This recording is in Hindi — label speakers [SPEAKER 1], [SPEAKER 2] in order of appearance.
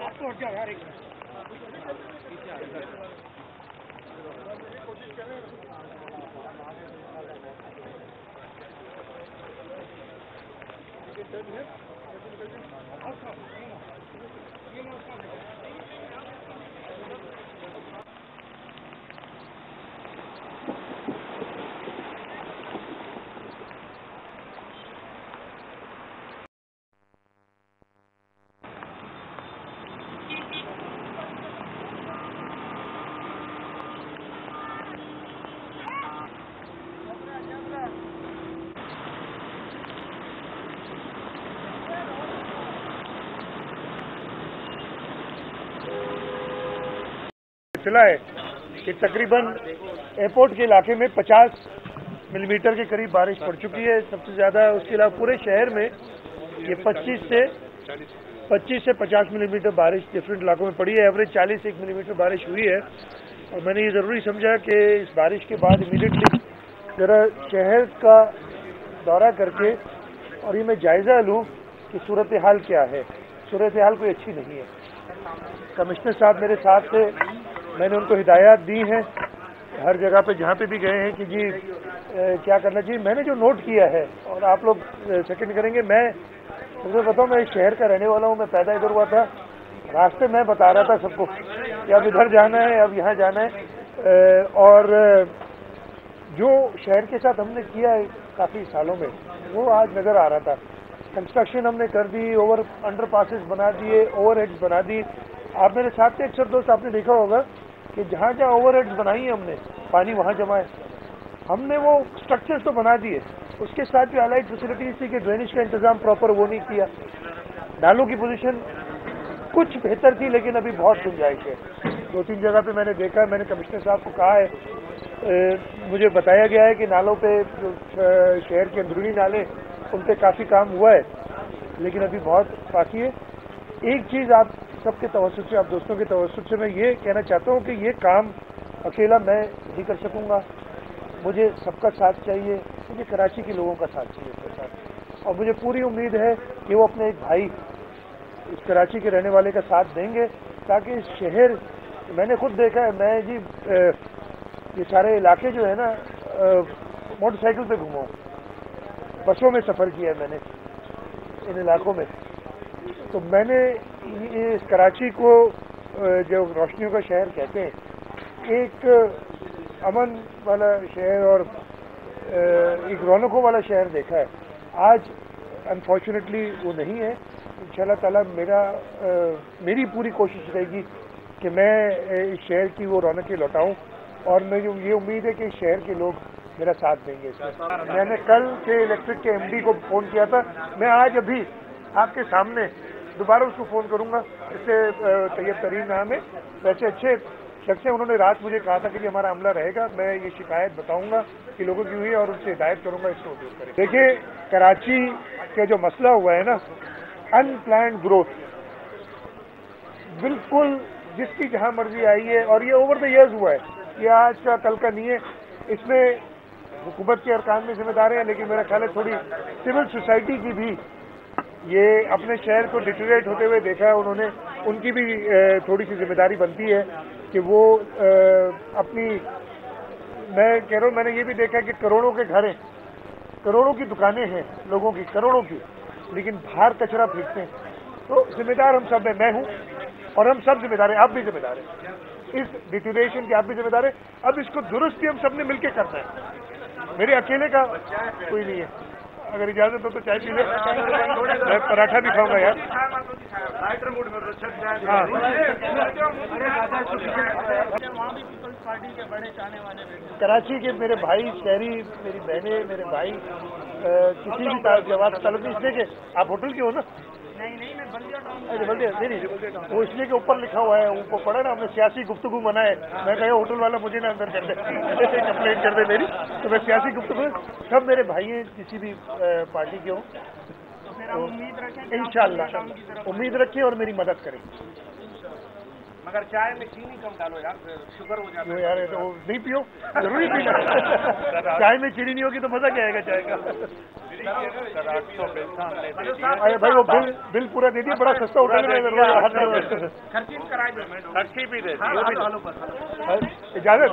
[SPEAKER 1] आपको हट जाओ यार, एक चला है कि तकरीबन एयरपोर्ट के इलाके में 50 मिलीमीटर के करीब बारिश पड़ चुकी है सबसे ज़्यादा। उसके अलावा पूरे शहर में ये 25 से 50 मिलीमीटर बारिश डिफरेंट इलाकों में पड़ी है। एवरेज 41 मिलीमीटर बारिश हुई है और मैंने ये ज़रूरी समझा कि इस बारिश के बाद इमीडिएटली ज़रा शहर का दौरा करके और ये मैं जायज़ा लूँ कि सूरत हाल क्या है। सूरत हाल कोई अच्छी नहीं है। कमिश्नर साहब मेरे साथ थे, मैंने उनको हिदायत दी हैं हर जगह पे जहाँ पे भी गए हैं कि जी क्या करना चाहिए। मैंने जो नोट किया है और आप लोग सेकंड करेंगे, मैं मुझे बताऊँ, मैं इस शहर का रहने वाला हूँ, मैं पैदा इधर हुआ था। रास्ते में बता रहा था सबको कि अब इधर जाना है, अब यहाँ जाना है। और जो शहर के साथ हमने किया है काफ़ी सालों में वो आज नज़र आ रहा था। कंस्ट्रक्शन हमने कर दी, अंडर पासेस बना दिए, ओवरहेड्स बना दी। आप मेरे साथ के अक्सर दोस्त आपने देखा होगा कि जहाँ जहाँ ओवरहेड्स बनाई है हमने, पानी वहाँ जमा है। हमने वो स्ट्रक्चर्स तो बना दिए, उसके साथ भी अलाइड फैसिलिटीज थी कि ड्रेनेज का इंतज़ाम प्रॉपर वो नहीं किया। नालों की पोजीशन कुछ बेहतर थी लेकिन अभी बहुत गुंजाइश है। 2-3 जगह पे मैंने देखा, मैंने कमिश्नर साहब को कहा है, मुझे बताया गया है कि नालों पे जो शहर के अंदरूनी नाले उन पर काफ़ी काम हुआ है लेकिन अभी बहुत बाकी है। एक चीज़ आप सबके तवज्जुह से, आप दोस्तों के तवज्जुह से मैं ये कहना चाहता हूँ कि ये काम अकेला मैं नहीं कर सकूँगा, मुझे सबका साथ चाहिए, मुझे कराची के लोगों का साथ चाहिए उसके साथ। और मुझे पूरी उम्मीद है कि वो अपने एक भाई इस कराची के रहने वाले का साथ देंगे ताकि इस शहर, मैंने खुद देखा है, मैं जी ये सारे इलाके जो है ना मोटरसाइकिल पे घूमा हूँ, बसों में सफ़र किया है मैंने इन इलाकों में। तो मैंने इस कराची को जो रोशनियों का शहर कहते हैं, एक अमन वाला शहर और एक रौनकों वाला शहर देखा है। आज अनफॉर्चुनेटली वो नहीं है। इंशाल्लाह ताला मेरी पूरी कोशिश रहेगी कि मैं इस शहर की वो रौनकें लौटाऊं और मुझे ये उम्मीद है कि इस शहर के लोग मेरा साथ देंगे इसमें। मैंने कल के इलेक्ट्रिक के एमडी को फ़ोन किया था, मैं आज अभी आपके सामने दोबारा उसको फ़ोन करूंगा। इससे तैयब तरीन नाम है, वैसे अच्छे शख्स हैं। उन्होंने रात मुझे कहा था कि हमारा अमला रहेगा, मैं ये शिकायत बताऊंगा कि लोगों की हुई है और उनसे हिदायत करूंगा इसको दूर करें। देखिए, कराची का जो मसला हुआ है ना, अनप्लान्ड ग्रोथ, बिल्कुल जिसकी जहाँ मर्जी आई है और ये ओवर द ईयर्स हुआ है, ये आज का कल का नहीं है। इसमें हुकूमत के अरकान में जिम्मेदार हैं लेकिन मेरा ख्याल है थोड़ी सिविल सोसाइटी की भी, ये अपने शहर को डिटेरियोरेट होते हुए देखा है उन्होंने, उनकी भी थोड़ी सी जिम्मेदारी बनती है कि वो अपनी, मैं कह रहा हूँ, मैंने ये भी देखा है कि करोड़ों के घर हैं, करोड़ों की दुकानें हैं लोगों की, करोड़ों की, लेकिन बाहर कचरा फेंकते हैं। तो जिम्मेदार हम सब हैं, मैं हूँ और हम सब जिम्मेदार हैं, आप भी जिम्मेदार हैं इस डिटेरियोरेशन की, आप भी जिम्मेदार हैं। अब इसको दुरुस्त भी हम सब ने मिलकर करना है, मेरे अकेले का कोई नहीं है। अगर इजाजत हो तो चाय पी ले, मैं पराठा भी खाऊंगा यार। हाँ, कराची के मेरे भाई शहरी, मेरी बहनें, मेरे भाई, किसी भी जवाब तलब नहीं, इसलिए कि आप होटल के हो ना? नहीं, मैं बल्दिया नहीं, वो इसलिए के ऊपर लिखा हुआ है, उनको पढ़ा ना, हमने सियासी गुफ्तगू मना है। मैं कहा होटल वाला मुझे ना अंदर कर दे, कंप्लेंट कर दे मेरी, तो मैं सियासी गुफ्तगू, सब मेरे भाई हैं किसी भी पार्टी के हों, तो इंशाअल्लाह उम्मीद रखें और मेरी मदद करें।
[SPEAKER 2] मगर चाय में चीनी कम डालो यार, शुगर हो जाता है
[SPEAKER 1] यार। तो नहीं पियो, जरूरी पीना। चाय में चीनी नहीं होगी तो मजा क्या आएगा चाय का। अरे भाई वो बिल पूरा दे दिया, बड़ा सस्ता होटल है
[SPEAKER 2] खर्ची कराए दो,
[SPEAKER 3] खर्ची भी दे दी।
[SPEAKER 1] इजाजत।